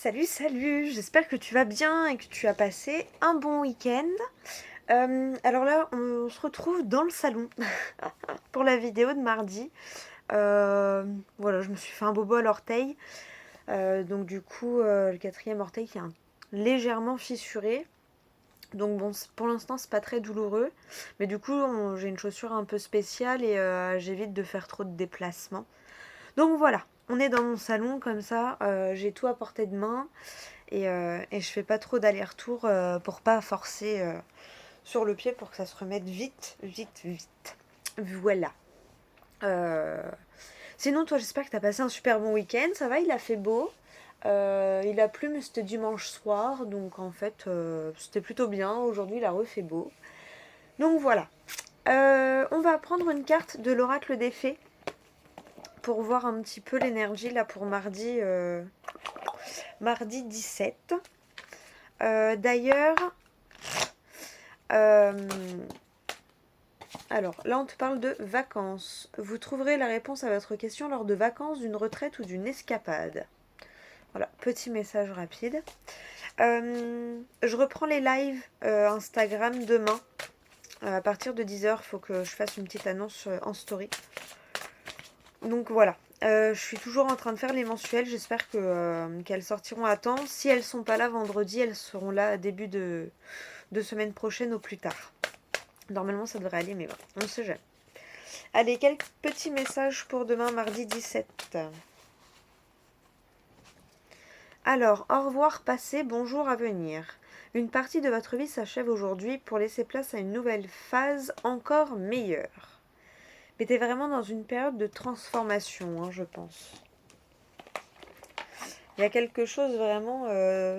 Salut, salut, j'espère que tu vas bien et que tu as passé un bon week-end. Alors là, on se retrouve dans le salon pour la vidéo de mardi. Voilà, je me suis fait un bobo à l'orteil. Donc du coup, le quatrième orteil qui est légèrement fissuré. Donc bon, pour l'instant, c'est pas très douloureux. Mais du coup, j'ai une chaussure un peu spéciale et j'évite de faire trop de déplacements. Donc voilà, on est dans mon salon comme ça. J'ai tout à portée de main. Et je fais pas trop d'aller-retour pour pas forcer sur le pied pour que ça se remette vite, vite, vite. Voilà. Euh, Sinon, toi, j'espère que t'as passé un super bon week-end. Ça va, il a fait beau. Il a plu, mais c'était dimanche soir. Donc, en fait, c'était plutôt bien. Aujourd'hui, il a refait beau. Donc, voilà. On va prendre une carte de l'oracle des fées pour voir un petit peu l'énergie là pour mardi 17. D'ailleurs, Euh, alors, là, on te parle de vacances. Vous trouverez la réponse à votre question lors de vacances, d'une retraite ou d'une escapade. Voilà, petit message rapide. Je reprends les lives Instagram demain. À partir de 10h, il faut que je fasse une petite annonce en story. Donc voilà. Je suis toujours en train de faire les mensuels. J'espère qu'elles sortiront à temps. Si elles sont pas là vendredi, elles seront là début de semaine prochaine au plus tard. Normalement, ça devrait aller, mais bon, on ne sait jamais. Allez, quelques petits messages pour demain, mardi 17. Alors, au revoir passé, bonjour à venir. Une partie de votre vie s'achève aujourd'hui pour laisser place à une nouvelle phase encore meilleure. Mais t'es vraiment dans une période de transformation, je pense. Il y a quelque chose vraiment,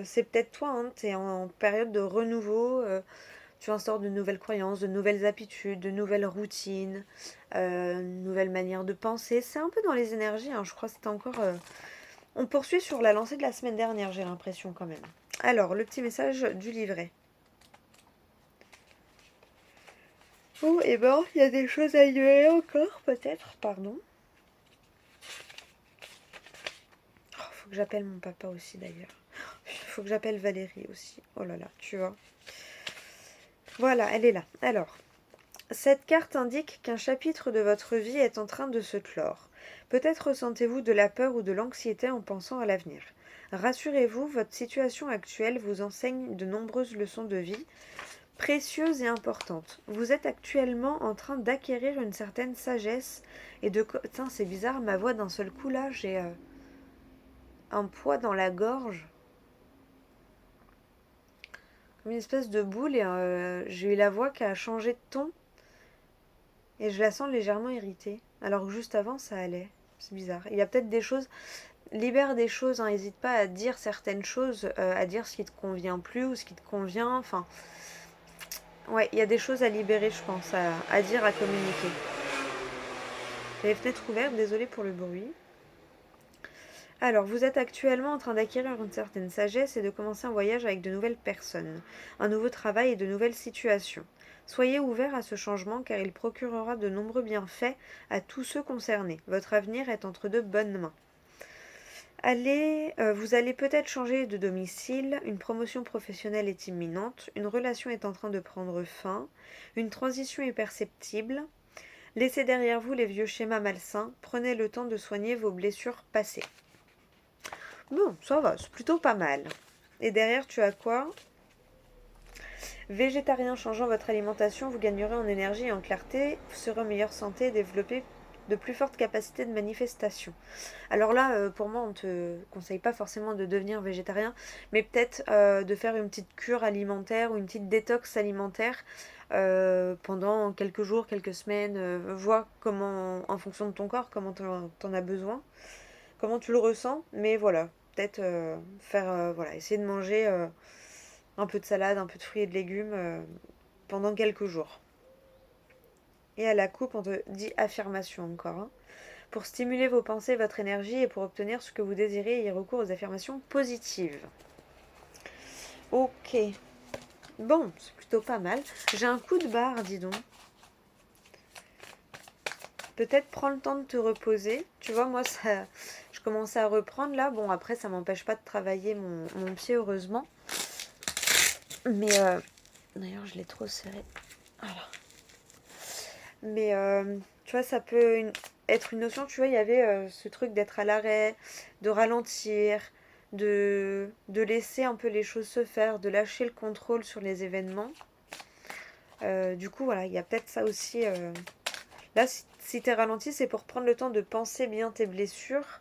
c'est peut-être toi, t'es en période de renouveau, tu instaures de nouvelles croyances, de nouvelles habitudes, de nouvelles routines, une nouvelle manière de penser. C'est un peu dans les énergies, je crois que c'était encore... On poursuit sur la lancée de la semaine dernière, j'ai l'impression quand même. Alors, le petit message du livret. Oh, et ben, il y a des choses à libérer encore, peut-être, pardon. Oh, faut que j'appelle mon papa aussi, d'ailleurs. Faut que j'appelle Valérie aussi. Oh là là, tu vois. Voilà, elle est là. Alors, cette carte indique qu'un chapitre de votre vie est en train de se clore. Peut-être ressentez-vous de la peur ou de l'anxiété en pensant à l'avenir. Rassurez-vous, votre situation actuelle vous enseigne de nombreuses leçons de vie, précieuses et importantes. Vous êtes actuellement en train d'acquérir une certaine sagesse et de... Tiens, c'est bizarre, ma voix d'un seul coup là, j'ai un poids dans la gorge, comme une espèce de boule et j'ai eu la voix qui a changé de ton. Et je la sens légèrement irritée. Alors que juste avant, ça allait. C'est bizarre. Il y a peut-être des choses. Libère des choses, n'hésite pas à dire certaines choses, à dire ce qui te convient plus ou ce qui te convient. Enfin, ouais, il y a des choses à libérer, je pense, à dire, à communiquer. J'ai les fenêtres ouvertes, désolée pour le bruit. Alors, vous êtes actuellement en train d'acquérir une certaine sagesse et de commencer un voyage avec de nouvelles personnes, un nouveau travail et de nouvelles situations. Soyez ouvert à ce changement car il procurera de nombreux bienfaits à tous ceux concernés. Votre avenir est entre de bonnes mains. Vous allez peut-être changer de domicile, une promotion professionnelle est imminente, une relation est en train de prendre fin, une transition est perceptible. Laissez derrière vous les vieux schémas malsains, prenez le temps de soigner vos blessures passées. Bon, ça va, c'est plutôt pas mal. Et derrière, tu as quoi? Végétarien, changeant votre alimentation, vous gagnerez en énergie et en clarté, vous serez en meilleure santé et développerez de plus fortes capacités de manifestation. Alors là, pour moi, on ne te conseille pas forcément de devenir végétarien, mais peut-être de faire une petite cure alimentaire ou une petite détox alimentaire pendant quelques jours, quelques semaines. Vois comment, en fonction de ton corps, comment t'en as besoin, comment tu le ressens. Mais voilà, peut-être voilà, essayer de manger un peu de salade, un peu de fruits et de légumes pendant quelques jours. Et à la coupe, on te dit affirmation encore. Pour stimuler vos pensées, votre énergie et pour obtenir ce que vous désirez, ayez recours aux affirmations positives. Ok. Bon, c'est plutôt pas mal. J'ai un coup de barre, dis donc. Peut-être prends le temps de te reposer. Tu vois, moi, ça, je commençais à reprendre là. Bon, après, ça m'empêche pas de travailler mon pied, heureusement. Mais, d'ailleurs, je l'ai trop serré. Voilà. Mais, tu vois, ça peut être une notion, tu vois, il y avait ce truc d'être à l'arrêt, de ralentir, de laisser un peu les choses se faire, de lâcher le contrôle sur les événements. Du coup, voilà, il y a peut-être ça aussi. Là, si t'es ralenti, c'est pour prendre le temps de penser bien tes blessures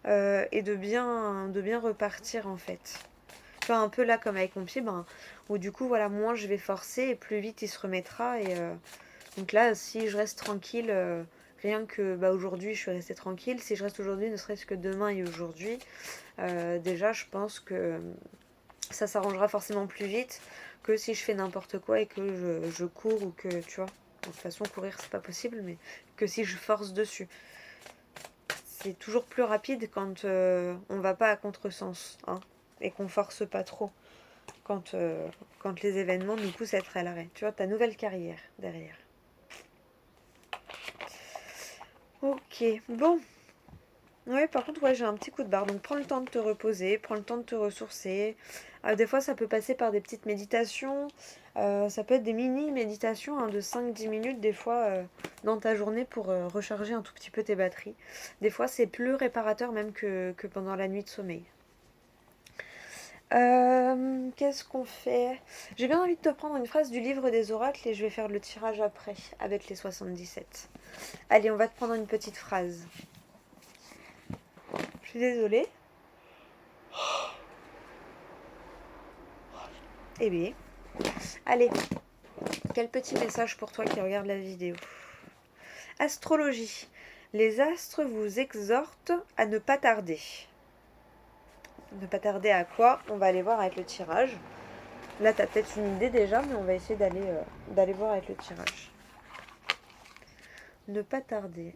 et de bien repartir en fait. Tu vois, un peu là comme avec mon pied, ben, où du coup, voilà, moins je vais forcer et plus vite il se remettra. Et donc là, si je reste tranquille, rien que bah, aujourd'hui, je suis restée tranquille. Si je reste aujourd'hui, ne serait-ce que demain et aujourd'hui, déjà, je pense que ça s'arrangera forcément plus vite que si je fais n'importe quoi et que je cours ou que, tu vois, de toute façon, courir, c'est pas possible, mais que si je force dessus. C'est toujours plus rapide quand on va pas à contresens, hein, et qu'on force pas trop. Quand les événements nous poussent à être à l'arrêt. Tu vois, ta nouvelle carrière derrière. Ok, bon. Ouais, par contre, ouais, j'ai un petit coup de barre. Donc, prends le temps de te reposer, prends le temps de te ressourcer. Des fois, ça peut passer par des petites méditations. Ça peut être des mini-méditations hein, de 5-10 minutes, des fois, dans ta journée pour recharger un tout petit peu tes batteries. Des fois, c'est plus réparateur même que pendant la nuit de sommeil. Qu'est-ce qu'on fait? J'ai bien envie de te prendre une phrase du livre des oracles et je vais faire le tirage après, avec les 77. Allez, on va te prendre une petite phrase. Je suis désolée. Eh bien, allez, quel petit message pour toi qui regarde la vidéo. Astrologie. Les astres vous exhortent à ne pas tarder. Ne pas tarder à quoi? On va aller voir avec le tirage. Là, tu as peut-être une idée déjà, mais on va essayer d'aller voir avec le tirage. Ne pas tarder.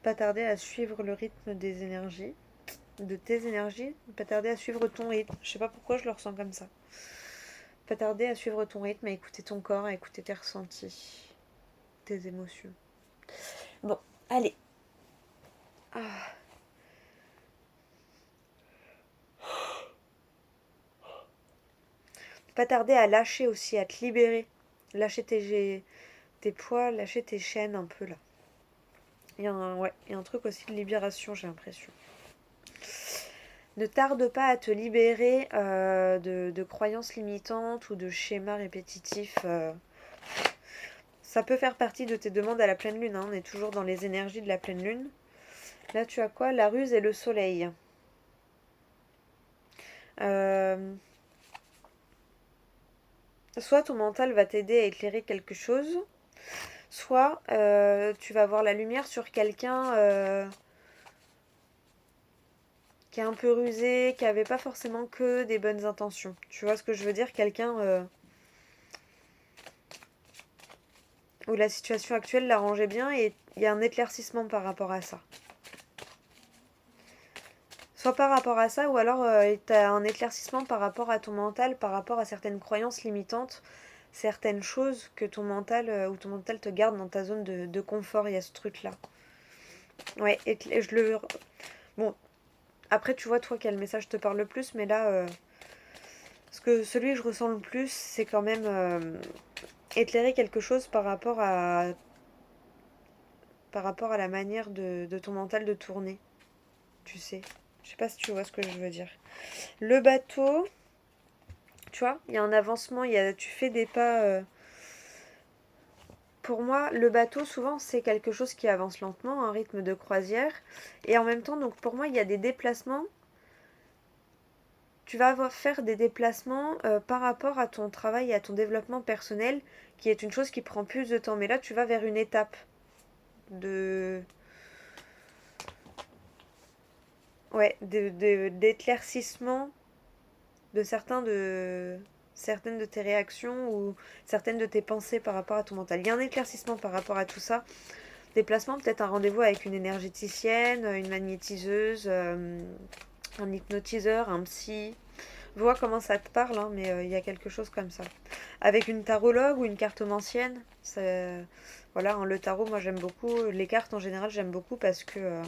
Pas tarder à suivre le rythme des énergies, de tes énergies, pas tarder à suivre ton rythme. Je sais pas pourquoi je le ressens comme ça. Pas tarder à suivre ton rythme, à écouter ton corps, à écouter tes ressentis, tes émotions. Bon, allez. Ah. Pas tarder à lâcher aussi, à te libérer. Lâcher tes poids, lâcher tes chaînes un peu là. Il y a un truc aussi de libération, j'ai l'impression. Ne tarde pas à te libérer de croyances limitantes ou de schémas répétitifs. Ça peut faire partie de tes demandes à la pleine lune. Hein. On est toujours dans les énergies de la pleine lune. Là, tu as quoi? La ruse et le soleil. Soit ton mental va t'aider à éclairer quelque chose, soit tu vas voir la lumière sur quelqu'un qui est un peu rusé, qui avait pas forcément que des bonnes intentions. Tu vois ce que je veux dire? Quelqu'un où la situation actuelle l'arrangeait bien et il y a un éclaircissement par rapport à ça. Soit par rapport à ça, ou alors tu as un éclaircissement par rapport à ton mental, par rapport à certaines croyances limitantes, certaines choses que ton mental, ou ton mental te garde dans ta zone de confort, il y a ce truc-là. Ouais, et je le... Bon, après tu vois toi quel message te parle le plus, mais là, celui que je ressens le plus, c'est quand même éclairer quelque chose par rapport à la manière de ton mental de tourner, tu sais. Je sais pas si tu vois ce que je veux dire. Le bateau, tu vois, il y a un avancement, tu fais des pas. Pour moi, le bateau, souvent, c'est quelque chose qui avance lentement, un rythme de croisière. Et en même temps, donc pour moi, il y a des déplacements. Tu vas faire des déplacements par rapport à ton travail et à ton développement personnel, qui est une chose qui prend plus de temps. Mais là, tu vas vers une étape de... Ouais, d'éclaircissement de certaines de tes réactions ou certaines de tes pensées par rapport à ton mental. Il y a un éclaircissement par rapport à tout ça. Déplacement, peut-être un rendez-vous avec une énergéticienne, une magnétiseuse, un hypnotiseur, un psy. Vois comment ça te parle, hein, mais il y a quelque chose comme ça. Avec une tarologue ou une cartomancienne. Voilà, hein, le tarot, moi j'aime beaucoup. Les cartes en général, j'aime beaucoup parce que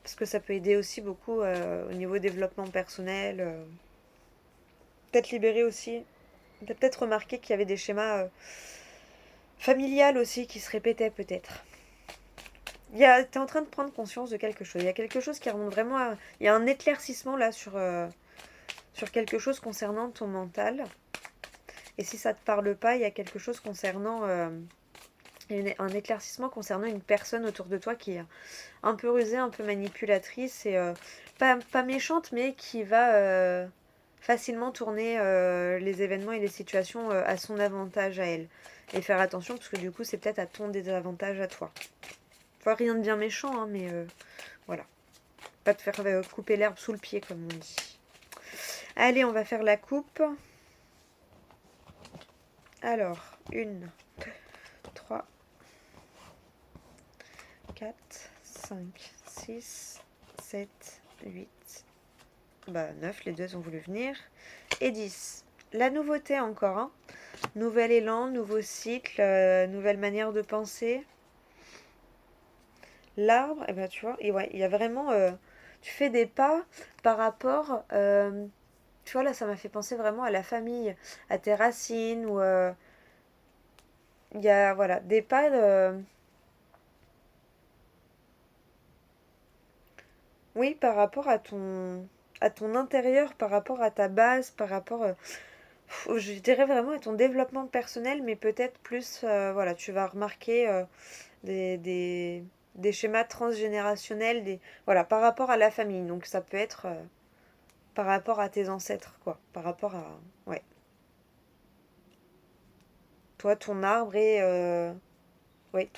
Parce que ça peut aider aussi beaucoup au niveau développement personnel. Peut-être libérer aussi. T'as peut-être remarqué qu'il y avait des schémas familiales aussi qui se répétaient peut-être. T'es en train de prendre conscience de quelque chose. Il y a quelque chose qui remonte vraiment à... Il y a un éclaircissement là sur quelque chose concernant ton mental. Et si ça te parle pas, il y a quelque chose concernant... un éclaircissement concernant une personne autour de toi qui est un peu rusée, un peu manipulatrice et pas méchante, mais qui va facilement tourner les événements et les situations à son avantage à elle. Et faire attention, parce que du coup, c'est peut-être à ton désavantage à toi. Enfin, rien de bien méchant, hein, mais voilà. Pas te faire couper l'herbe sous le pied, comme on dit. Allez, on va faire la coupe. Alors, 1, 2, 3, 4, 5, 6, 7, 8, 9, les deux ont voulu venir. Et 10. La nouveauté encore, hein. Nouvel élan, nouveau cycle, nouvelle manière de penser. L'arbre, eh ben, tu vois, et ouais, il y a vraiment... tu fais des pas par rapport... tu vois, là, ça m'a fait penser vraiment à la famille, à tes racines, ou... il y a, voilà, des pas... oui, par rapport à ton intérieur, par rapport à ta base, par rapport... je dirais vraiment à ton développement personnel, mais peut-être plus, voilà, tu vas remarquer des, des, des schémas transgénérationnels, voilà, par rapport à la famille. Donc ça peut être par rapport à tes ancêtres, quoi. Par rapport à, ouais. Toi, ton arbre et, ouais,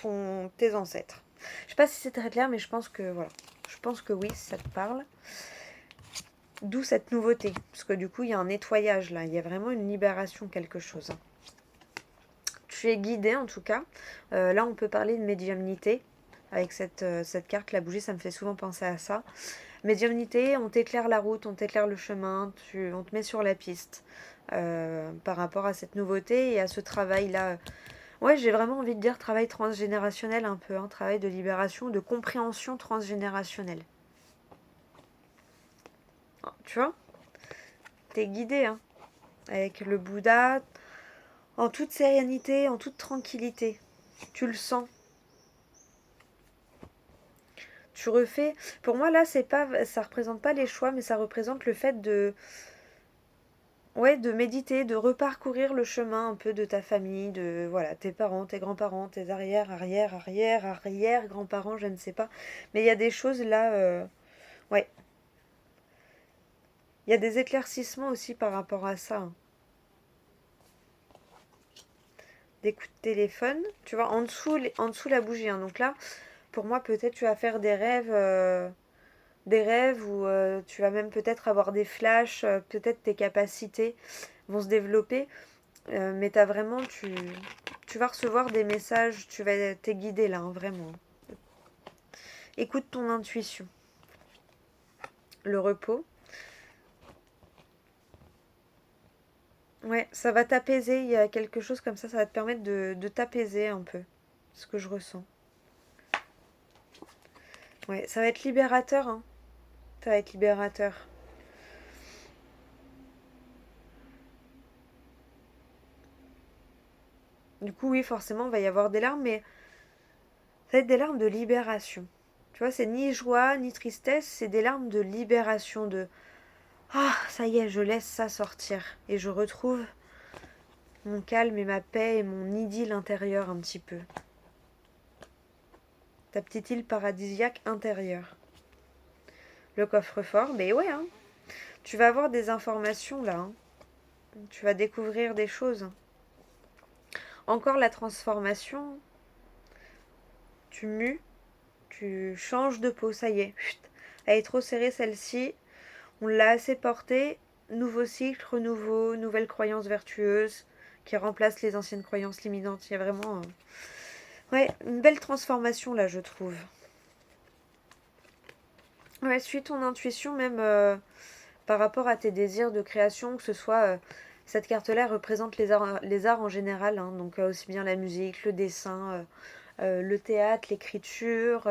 tes ancêtres. Je sais pas si c'est très clair, mais je pense que, voilà. Je pense que oui, si ça te parle. D'où cette nouveauté. Parce que du coup, il y a un nettoyage là. Il y a vraiment une libération, quelque chose. Tu es guidé en tout cas. Là, on peut parler de médiumnité. Avec cette carte, la bougie, ça me fait souvent penser à ça. Médiumnité, on t'éclaire la route, on t'éclaire le chemin, on te met sur la piste par rapport à cette nouveauté et à ce travail-là. Ouais, j'ai vraiment envie de dire travail transgénérationnel un peu, hein, travail de libération, de compréhension transgénérationnelle. Tu vois, t'es guidé, hein, avec le Bouddha, en toute sérénité, en toute tranquillité. Tu le sens. Tu refais. Pour moi, là, c'est pas, ça représente pas les choix, mais ça représente le fait de, ouais, de méditer, de reparcourir le chemin un peu de ta famille, de, voilà, tes parents, tes grands-parents, tes arrière grands-parents, je ne sais pas. Mais il y a des choses là, ouais, il y a des éclaircissements aussi par rapport à ça, hein. Des coups de téléphone, tu vois, en dessous la bougie, hein. Donc là, pour moi, peut-être tu vas faire des rêves où tu vas même peut-être avoir des flashs, peut-être tes capacités vont se développer, mais tu vas recevoir des messages, t'es guidé là, hein, vraiment. Écoute ton intuition. Le repos. Ouais, ça va t'apaiser, il y a quelque chose comme ça va te permettre de t'apaiser un peu, ce que je ressens. Ouais, ça va être libérateur, hein. Ça va être libérateur. Du coup, oui, forcément, il va y avoir des larmes, mais ça va être des larmes de libération. Tu vois, c'est ni joie, ni tristesse, c'est des larmes de libération, de ah, ça y est, je laisse ça sortir. Et je retrouve mon calme et ma paix et mon idylle intérieure un petit peu. Ta petite île paradisiaque intérieure. Le coffre-fort, mais ouais, hein. Tu vas avoir des informations là, hein. Tu vas découvrir des choses. Encore la transformation. Tu mues, tu changes de peau, ça y est. Chut. Elle est trop serrée celle-ci. On l'a assez portée. Nouveau cycle, renouveau, nouvelle croyance vertueuse qui remplace les anciennes croyances limitantes. Il y a vraiment ouais, une belle transformation là, je trouve. Ouais, suis ton intuition même par rapport à tes désirs de création, que ce soit cette carte-là représente les arts en général, hein, donc aussi bien la musique, le dessin, le théâtre, l'écriture,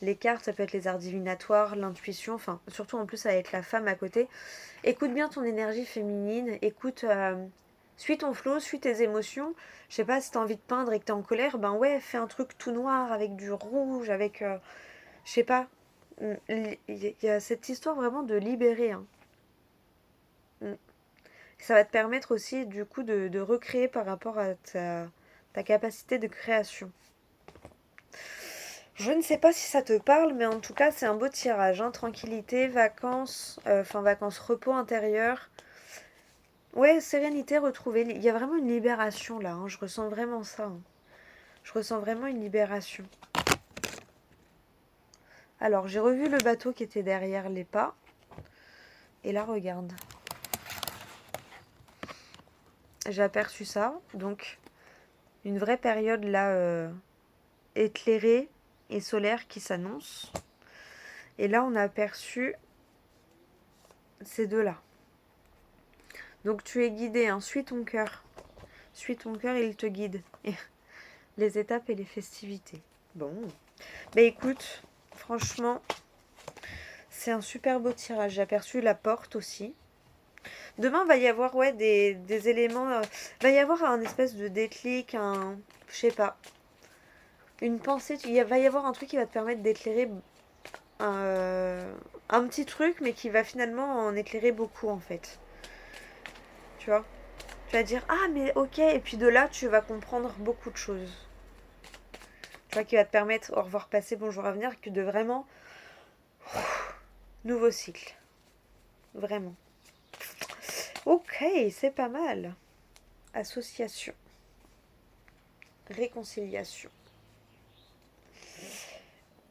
les cartes, ça peut être les arts divinatoires, l'intuition, enfin surtout en plus avec la femme à côté. Écoute bien ton énergie féminine, écoute, suis ton flow, suis tes émotions. Je sais pas si t'as envie de peindre et que t'es en colère, ben ouais, fais un truc tout noir avec du rouge, avec, je sais pas. Il y a cette histoire vraiment de libérer, hein. Mm. Ça va te permettre aussi du coup de recréer par rapport à ta capacité de création. Je ne sais pas si ça te parle, mais en tout cas c'est un beau tirage, hein. Tranquillité, vacances, enfin vacances, repos intérieur. Ouais, sérénité retrouvée. Il y a vraiment une libération là, hein. Je ressens vraiment ça, hein. Je ressens vraiment une libération. Alors j'ai revu le bateau qui était derrière les pas. Et là regarde. J'ai aperçu ça. Donc une vraie période là éclairée et solaire qui s'annonce. Et là on a aperçu ces deux-là. Donc tu es guidé, hein. Suis ton cœur. Suis ton cœur et il te guide. Et les étapes et les festivités. Bon. Bah écoute, franchement, c'est un super beau tirage. J'ai aperçu la porte aussi. Demain, va y avoir ouais, des éléments. Va y avoir un espèce de déclic, un. Je sais pas. Une pensée. Va y avoir un truc qui va te permettre d'éclairer un petit truc, mais qui va finalement en éclairer beaucoup en fait. Tu vois? Tu vas dire ah, mais ok. Et puis de là, tu vas comprendre beaucoup de choses. Tu vois, qui va te permettre au revoir passé, bonjour à venir, que de vraiment. Nouveau cycle. Vraiment. Ok, c'est pas mal. Association. Réconciliation.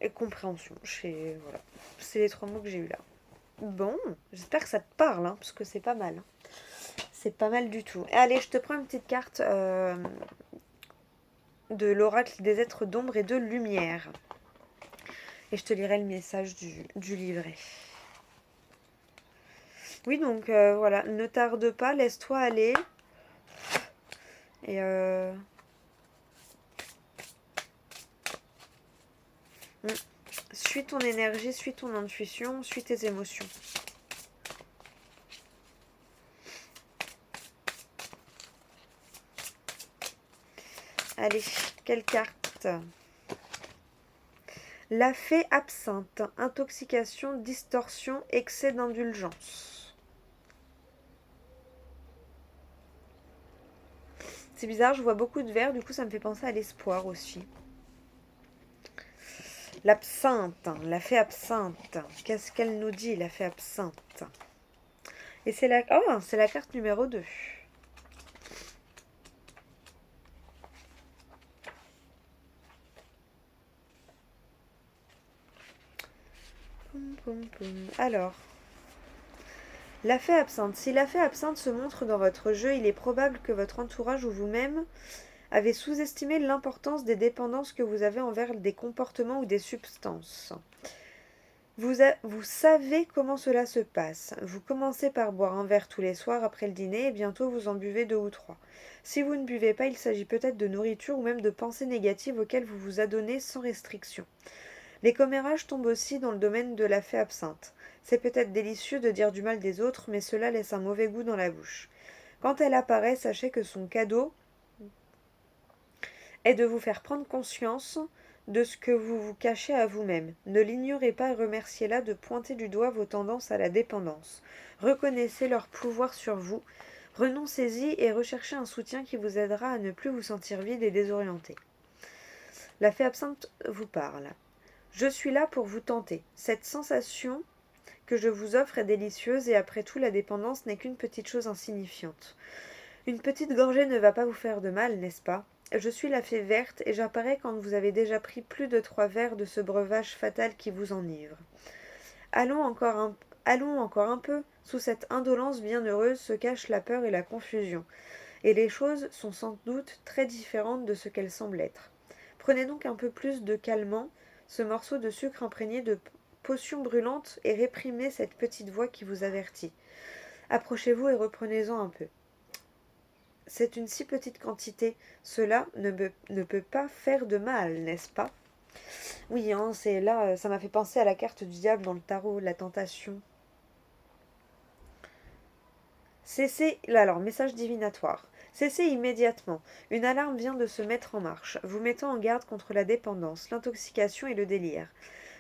Et compréhension. Voilà. C'est les 3 mots que j'ai eu là. Bon, j'espère que ça te parle, hein, parce que c'est pas mal. C'est pas mal du tout. Allez, je te prends une petite carte de l'oracle des êtres d'ombre et de lumière. Et je te lirai le message du livret. Oui, donc voilà, ne tarde pas, laisse-toi aller. Et suis ton énergie, suis ton intuition, suis tes émotions. Allez, quelle carte? La fée absinthe, intoxication, distorsion, excès d'indulgence. C'est bizarre, je vois beaucoup de verre, du coup ça me fait penser à l'espoir aussi. L'absinthe, la fée absinthe. Qu'est-ce qu'elle nous dit, la fée absinthe? Et c'est c'est la carte numéro 2. Alors, la fée absinthe. Si la fée absinthe se montre dans votre jeu, il est probable que votre entourage ou vous-même avez sous-estimé l'importance des dépendances que vous avez envers des comportements ou des substances. Vous savez comment cela se passe. Vous commencez par boire un verre tous les soirs après le dîner et bientôt vous en buvez 2 ou 3. Si vous ne buvez pas, il s'agit peut-être de nourriture ou même de pensées négatives auxquelles vous vous adonnez sans restriction. Les commérages tombent aussi dans le domaine de la fée absinthe. C'est peut-être délicieux de dire du mal des autres, mais cela laisse un mauvais goût dans la bouche. Quand elle apparaît, sachez que son cadeau est de vous faire prendre conscience de ce que vous vous cachez à vous-même. Ne l'ignorez pas et remerciez-la de pointer du doigt vos tendances à la dépendance. Reconnaissez leur pouvoir sur vous. Renoncez-y et recherchez un soutien qui vous aidera à ne plus vous sentir vide et désorienté. La fée absinthe vous parle. Je suis là pour vous tenter. Cette sensation que je vous offre est délicieuse et après tout la dépendance n'est qu'une petite chose insignifiante. Une petite gorgée ne va pas vous faire de mal, n'est-ce pas? Je suis la fée verte et j'apparais quand vous avez déjà pris plus de 3 verres de ce breuvage fatal qui vous enivre. Allons encore un peu. Sous cette indolence bienheureuse se cachent la peur et la confusion. Et les choses sont sans doute très différentes de ce qu'elles semblent être. Prenez donc un peu plus de calmant, ce morceau de sucre imprégné de potions brûlantes et réprimez cette petite voix qui vous avertit. Approchez-vous et reprenez-en un peu. c'est une si petite quantité. Cela ne peut pas faire de mal, n'est-ce pas? Oui, hein, c'est là, ça m'a fait penser à la carte du diable dans le tarot, la tentation. Cessez, là alors, message divinatoire. Cessez immédiatement. Une alarme vient de se mettre en marche, vous mettant en garde contre la dépendance, l'intoxication et le délire.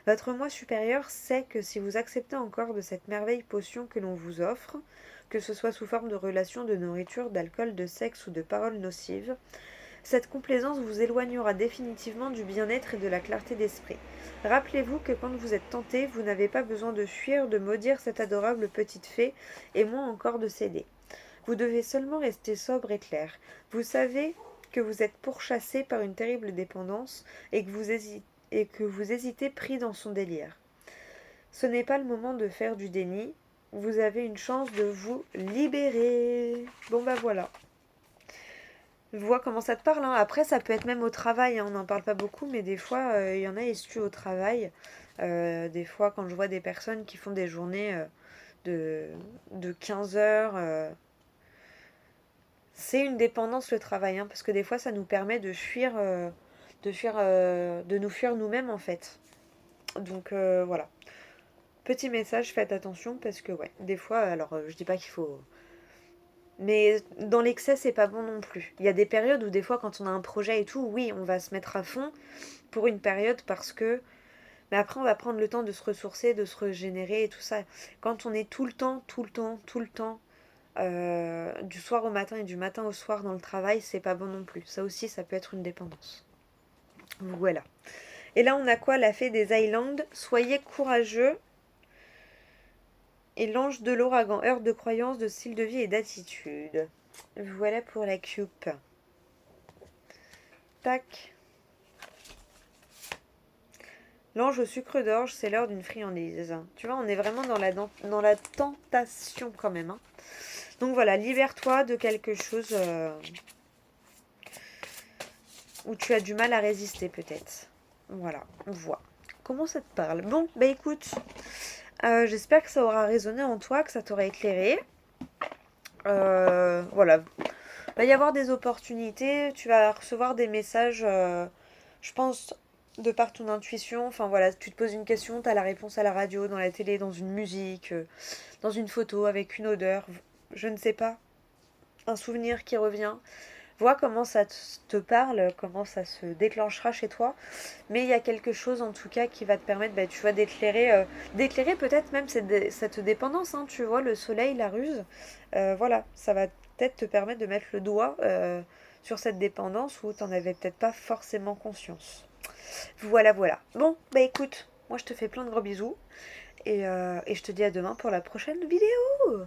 Votre moi supérieur sait que si vous acceptez encore de cette merveille potion que l'on vous offre, que ce soit sous forme de relations, de nourriture, d'alcool, de sexe ou de paroles nocives, cette complaisance vous éloignera définitivement du bien-être et de la clarté d'esprit. Rappelez-vous que quand vous êtes tenté, vous n'avez pas besoin de fuir, de maudire cette adorable petite fée, et moins encore de céder. Vous devez seulement rester sobre et clair. Vous savez que vous êtes pourchassé par une terrible dépendance et que vous hésitez pris dans son délire. Ce n'est pas le moment de faire du déni. Vous avez une chance de vous libérer. Bon bah voilà. Vois comment ça te parle, hein. Après, ça peut être même au travail, hein. On n'en parle pas beaucoup, mais des fois, il y en a, ils se tuent au travail. Des fois, quand je vois des personnes qui font des journées de 15 heures, c'est une dépendance le travail, hein, parce que des fois, ça nous permet de nous fuir nous-mêmes, en fait. Donc, voilà. Petit message, faites attention, parce que, ouais, des fois, alors, je dis pas qu'il faut... Mais dans l'excès, c'est pas bon non plus. Il y a des périodes où des fois, quand on a un projet et tout, oui, on va se mettre à fond pour une période parce que... Mais après, on va prendre le temps de se ressourcer, de se régénérer et tout ça. Quand on est tout le temps, du soir au matin et du matin au soir dans le travail, c'est pas bon non plus. Ça aussi, ça peut être une dépendance. Voilà. Et là, on a quoi? La fée des Highlands. Soyez courageux. Et l'ange de l'ouragan. Heure de croyance, de style de vie et d'attitude. Voilà pour la coupe. Tac. L'ange au sucre d'orge, c'est l'heure d'une friandise. Tu vois, on est vraiment dans la tentation quand même, hein. Donc voilà, libère-toi de quelque chose où tu as du mal à résister peut-être. Voilà, on voit. Comment ça te parle? Bon, bah écoute, j'espère que ça aura résonné en toi, que ça t'aura éclairé. Voilà, il va y avoir des opportunités, tu vas recevoir des messages, je pense, de par ton intuition. Enfin voilà, tu te poses une question, tu as la réponse à la radio, dans la télé, dans une musique, dans une photo, avec une odeur, je ne sais pas, un souvenir qui revient. Vois comment ça te parle, comment ça se déclenchera chez toi. Mais il y a quelque chose en tout cas qui va te permettre, bah, tu vois, d'éclairer peut-être même cette dépendance, hein, tu vois, le soleil, la ruse. Voilà, ça va peut-être te permettre de mettre le doigt sur cette dépendance où tu n'en avais peut-être pas forcément conscience. Voilà, voilà. Bon, bah écoute, moi je te fais plein de gros bisous et je te dis à demain pour la prochaine vidéo.